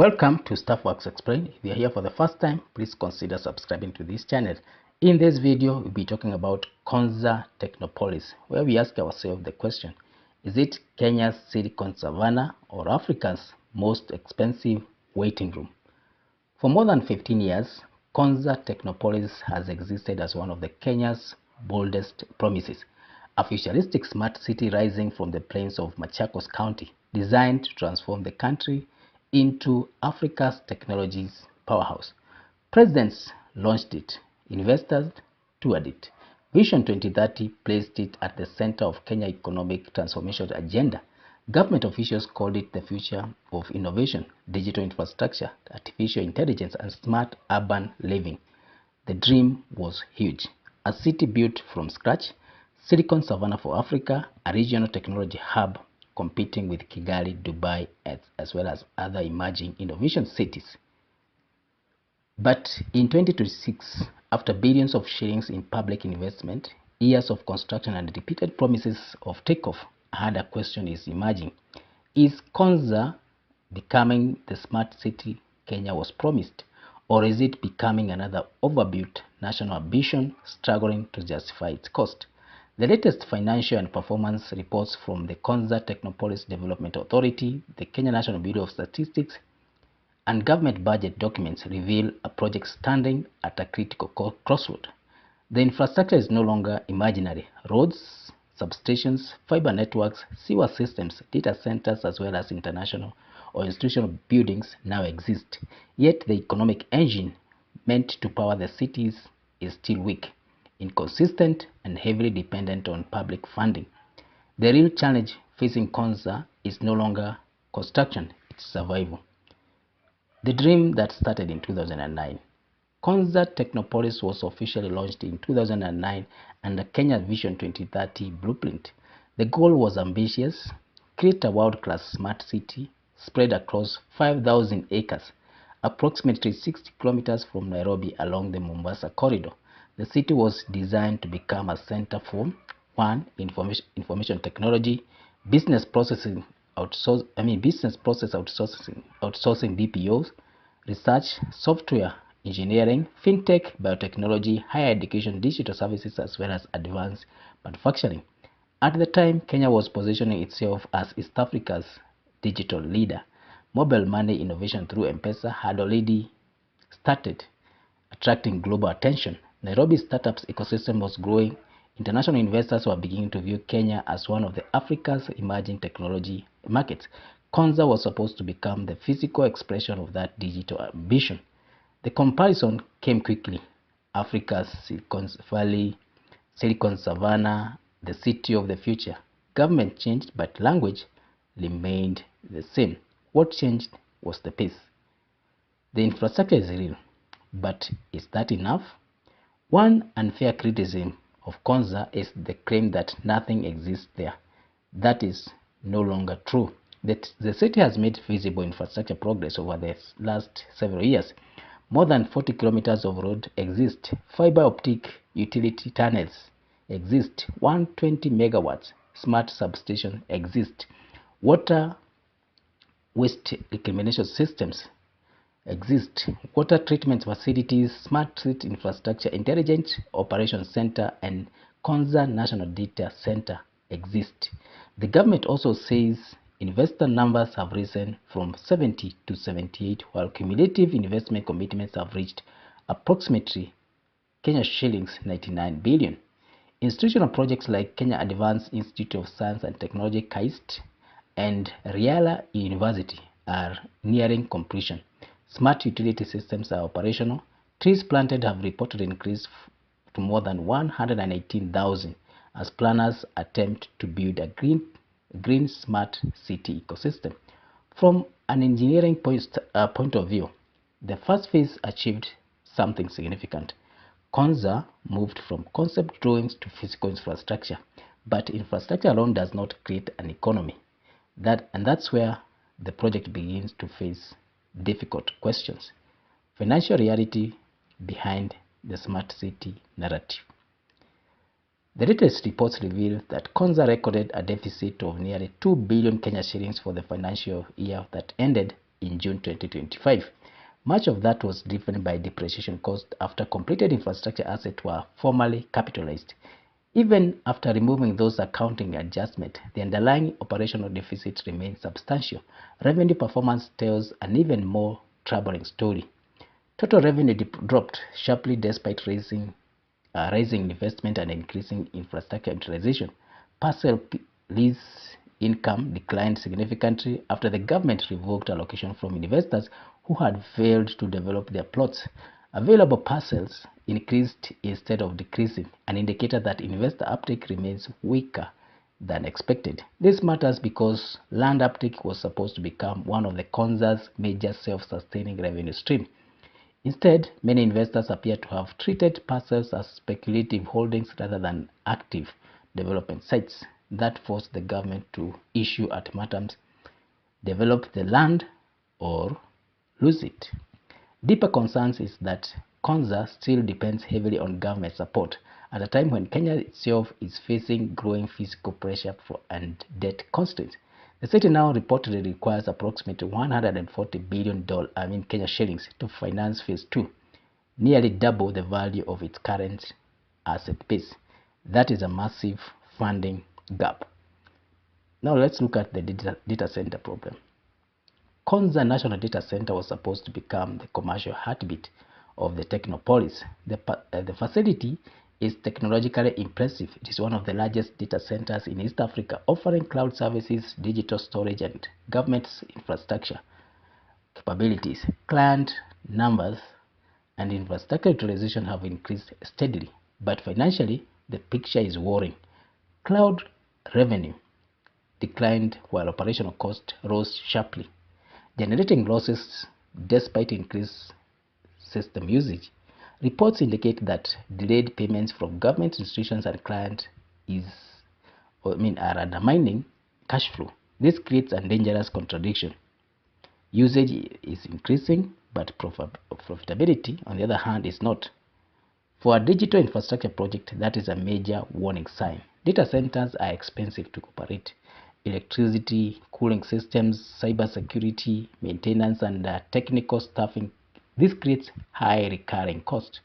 Welcome to Staffworks Explained. If you are here for the first time, please consider subscribing to this channel. In this video, we'll be talking about Konza Technopolis, where we ask ourselves the question, is it Kenya's Silicon Savannah or Africa's most expensive waiting room? For more than 15 years, Konza Technopolis has existed as one of the Kenya's boldest promises, a futuristic smart city rising from the plains of Machakos County, designed to transform the country into Africa's technology's powerhouse. Presidents launched it, investors toured it. Vision 2030 placed it at the center of Kenya's economic transformation agenda. Government officials called it the future of innovation, digital infrastructure, artificial intelligence, and smart urban living. The dream was huge. A city built from scratch, Silicon Savannah for Africa, a regional technology hub competing with Kigali, Dubai, as well as other emerging innovation cities. But in 2026, after billions of shillings in public investment, years of construction, and repeated promises of takeoff, a harder question is emerging. Is Konza becoming the smart city Kenya was promised, or is it becoming another overbuilt national ambition struggling to justify its cost? The latest financial and performance reports from the Konza Technopolis Development Authority, the Kenya National Bureau of Statistics, and government budget documents reveal a project standing at a critical crossroad. The infrastructure is no longer imaginary. Roads, substations, fiber networks, sewer systems, data centers, as well as international or institutional buildings now exist. Yet the economic engine meant to power the cities is still weak, inconsistent, and heavily dependent on public funding. The real challenge facing Konza is no longer construction, it's survival. The dream that started in 2009. Konza Technopolis was officially launched in 2009 under Kenya Vision 2030 blueprint. The goal was ambitious: create a world-class smart city spread across 5,000 acres, approximately 60 kilometers from Nairobi along the Mombasa corridor. The city was designed to become a center for information technology, business process outsourcing BPOs, research, software engineering, fintech, biotechnology, higher education, digital services, as well as advanced manufacturing. At the time, Kenya was positioning itself as East Africa's digital leader. Mobile money innovation through M-Pesa had already started attracting global attention. Nairobi's startups ecosystem was growing. International investors were beginning to view Kenya as one of Africa's emerging technology markets. Konza was supposed to become the physical expression of that digital ambition. The comparison came quickly. Africa's Silicon Valley, Silicon Savannah, the city of the future. Government changed, but language remained the same. What changed was the pace. The infrastructure is real, but is that enough? One unfair criticism of Konza is the claim that nothing exists there. That is no longer true. The city has made visible infrastructure progress over the last several years. More than 40 kilometers of road exist. Fiber optic utility tunnels exist. 120 megawatts smart substation exist. Water waste reclamation systems exist. Water treatment facilities, smart city infrastructure, intelligent operations center, and Konza National Data Center exist. The government also says investor numbers have risen from 70 to 78, while cumulative investment commitments have reached approximately Kenya shillings 99 billion. Institutional projects like Kenya Advanced Institute of Science and Technology KAIST and Riala University are nearing completion. Smart utility systems are operational. Trees planted have reported increased to more than 118,000 as planners attempt to build a green smart city ecosystem. From an engineering point of view, the first phase achieved something significant. Konza moved from concept drawings to physical infrastructure, but infrastructure alone does not create an economy. That's where the project begins to face difficult questions. Financial reality behind the smart city narrative. The latest reports reveal that Konza recorded a deficit of nearly 2 billion Kenya shillings for the financial year that ended in June 2025. Much of that was driven by depreciation caused after completed infrastructure assets were formally capitalized. Even after removing those accounting adjustments, the underlying operational deficit remains substantial. Revenue performance tells an even more troubling story. Total revenue dropped sharply despite raising investment and increasing infrastructure utilization. Parcel lease income declined significantly after the government revoked allocation from investors who had failed to develop their plots. Available parcels increased instead of decreasing, an indicator that investor uptake remains weaker than expected. This matters because land uptake was supposed to become one of the Konza's major self-sustaining revenue streams. Instead, many investors appear to have treated parcels as speculative holdings rather than active development sites. That forced the government to issue ultimatums: develop the land or lose it. Deeper concerns is that Konza still depends heavily on government support at a time when Kenya itself is facing growing fiscal pressure and debt constraints. The city now reportedly requires approximately $140 billion Kenya shillings to finance phase 2, nearly double the value of its current asset base. That is a massive funding gap. Now let's look at the data center problem. Konza National Data Center was supposed to become the commercial heartbeat of the Technopolis. The facility is technologically impressive. It is one of the largest data centers in East Africa, offering cloud services, digital storage, and government infrastructure capabilities. Client numbers and infrastructure utilization have increased steadily, but financially, the picture is worrying. Cloud revenue declined while operational costs rose sharply, generating losses despite increased system usage. Reports indicate that delayed payments from government institutions and clients are undermining cash flow. This creates a dangerous contradiction. Usage is increasing, but profitability, on the other hand, is not. For a digital infrastructure project, that is a major warning sign. Data centers are expensive to operate. Electricity, cooling systems, cybersecurity, maintenance, and technical staffing. This creates high recurring costs.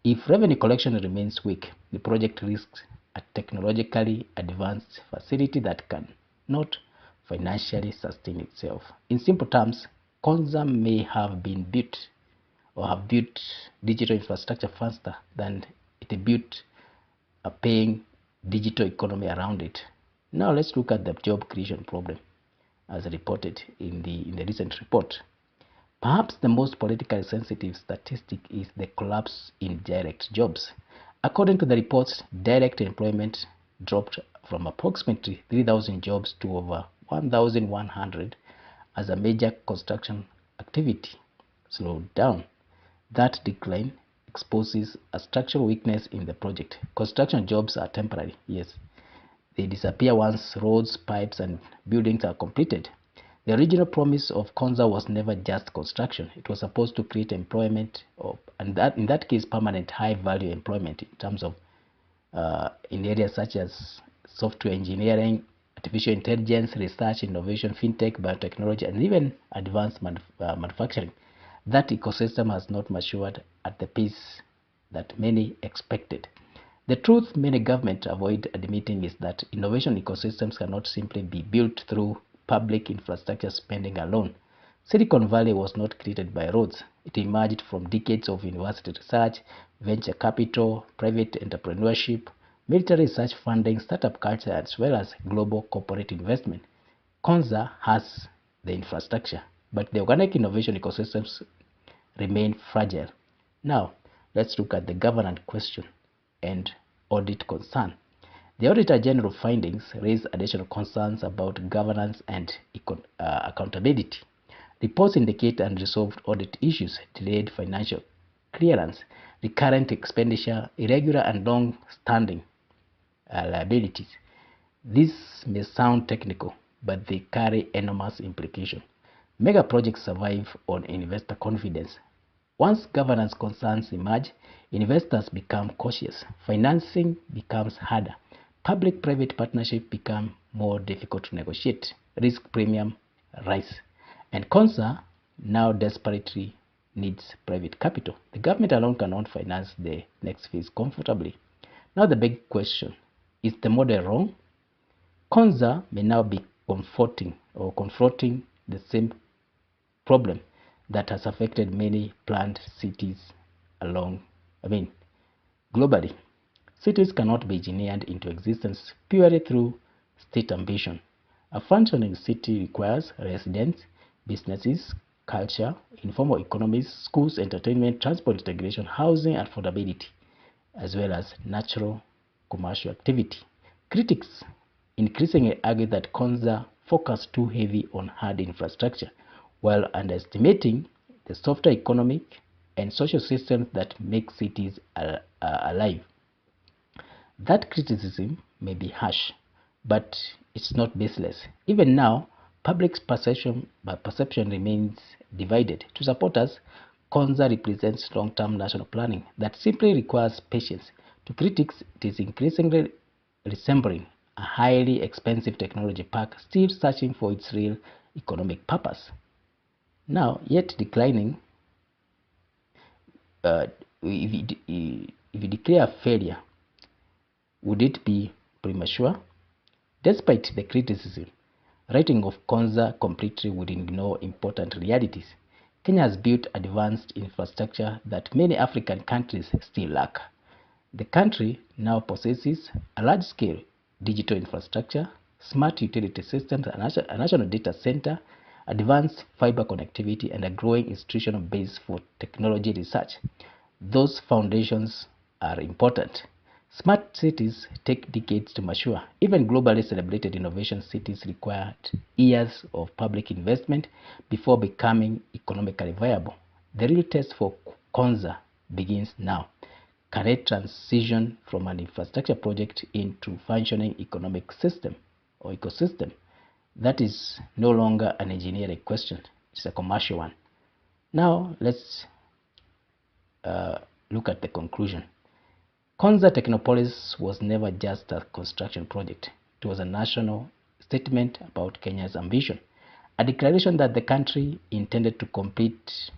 If revenue collection remains weak, the project risks a technologically advanced facility that cannot financially sustain itself. In simple terms, Konza may have been built or have built digital infrastructure faster than it built a paying digital economy around it. Now let's look at the job creation problem as reported in the recent report. Perhaps the most politically sensitive statistic is the collapse in direct jobs. According to the reports, direct employment dropped from approximately 3,000 jobs to over 1,100 as a major construction activity slowed down. That decline exposes a structural weakness in the project. Construction jobs are temporary, yes. They disappear once roads, pipes, and buildings are completed. The original promise of Konza was never just construction. It was supposed to create employment, and in that case, permanent high-value employment in terms of in areas such as software engineering, artificial intelligence, research, innovation, fintech, biotechnology, and even advanced manufacturing. That ecosystem has not matured at the pace that many expected. The truth many governments avoid admitting is that innovation ecosystems cannot simply be built through public infrastructure spending alone. Silicon Valley was not created by roads. It emerged from decades of university research, venture capital, private entrepreneurship, military research funding, startup culture, as well as global corporate investment. Konza has the infrastructure, but the organic innovation ecosystems remain fragile. Now, let's look at the governance question and audit concern. The Auditor General findings raise additional concerns about governance and accountability. Reports indicate unresolved audit issues, delayed financial clearance, recurrent expenditure, irregular and long-standing liabilities. These may sound technical, but they carry enormous implications. Mega projects survive on investor confidence. Once governance concerns emerge, investors become cautious. Financing becomes harder. Public-private partnerships become more difficult to negotiate. Risk premium rise. And Konza now desperately needs private capital. The government alone cannot finance the next phase comfortably. Now the big question, is the model wrong? Konza may now be confronting the same problem that has affected many planned cities globally. Cities cannot be engineered into existence purely through state ambition. A functioning city requires residents, businesses, culture, informal economies, schools, entertainment, transport integration, housing, and affordability, as well as natural commercial activity. Critics increasingly argue that Konza focused too heavy on hard infrastructure, while underestimating the softer economic and social systems that make cities alive. That criticism may be harsh, but it's not baseless. Even now, public perception remains divided. To supporters, Konza represents long-term national planning that simply requires patience. To critics, it is increasingly resembling a highly expensive technology park still searching for its real economic purpose. Now, yet declining, if you declare failure, would it be premature? Despite the criticism, writing of Konza completely would ignore important realities. Kenya has built advanced infrastructure that many African countries still lack. The country now possesses a large-scale digital infrastructure, smart utility systems, a national data center, advanced fiber connectivity, and a growing institutional base for technology research. Those foundations are important. Smart cities take decades to mature. Even globally celebrated innovation cities required years of public investment before becoming economically viable. The real test for Konza begins now. Can it transition from an infrastructure project into functioning economic system or ecosystem? That is no longer an engineering question, it's a commercial one. Now let's look at the conclusion. Konza Technopolis was never just a construction project. It was a national statement about Kenya's ambition, a declaration that the country intended to compete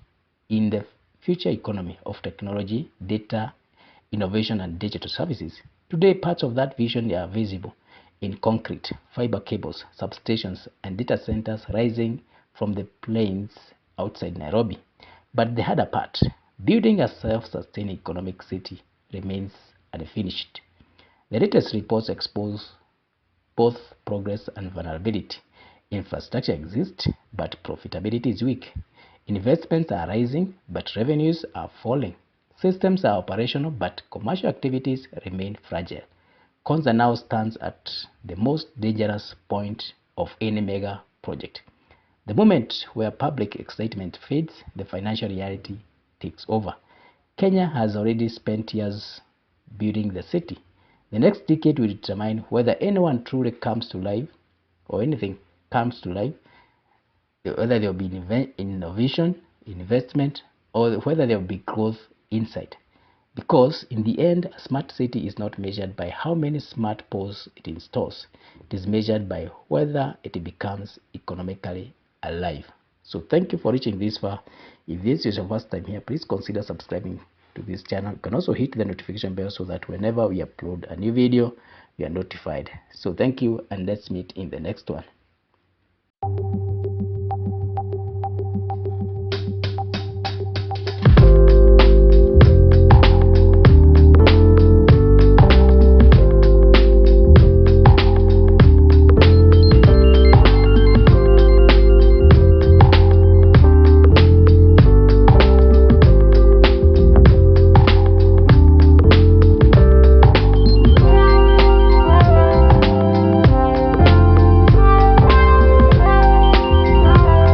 in the future economy of technology, data, innovation, and digital services. Today, parts of that vision are visible in concrete, fiber cables, substations, and data centers rising from the plains outside Nairobi. But the harder part, building a self-sustaining economic city, remains unfinished. The latest reports expose both progress and vulnerability. Infrastructure exists, but profitability is weak. Investments are rising, but revenues are falling. Systems are operational, but commercial activities remain fragile. Konza now stands at the most dangerous point of any mega project. The moment where public excitement fades, the financial reality takes over. Kenya has already spent years building the city. The next decade will determine whether anyone truly comes to life or anything comes to life, whether there will be innovation, investment, or whether there will be growth inside. Because in the end, a smart city is not measured by how many smart poles it installs. It is measured by whether it becomes economically alive. So thank you for reaching this far. If this is your first time here, please consider subscribing to this channel. You can also hit the notification bell so that whenever we upload a new video, you are notified. So thank you, and let's meet in the next one.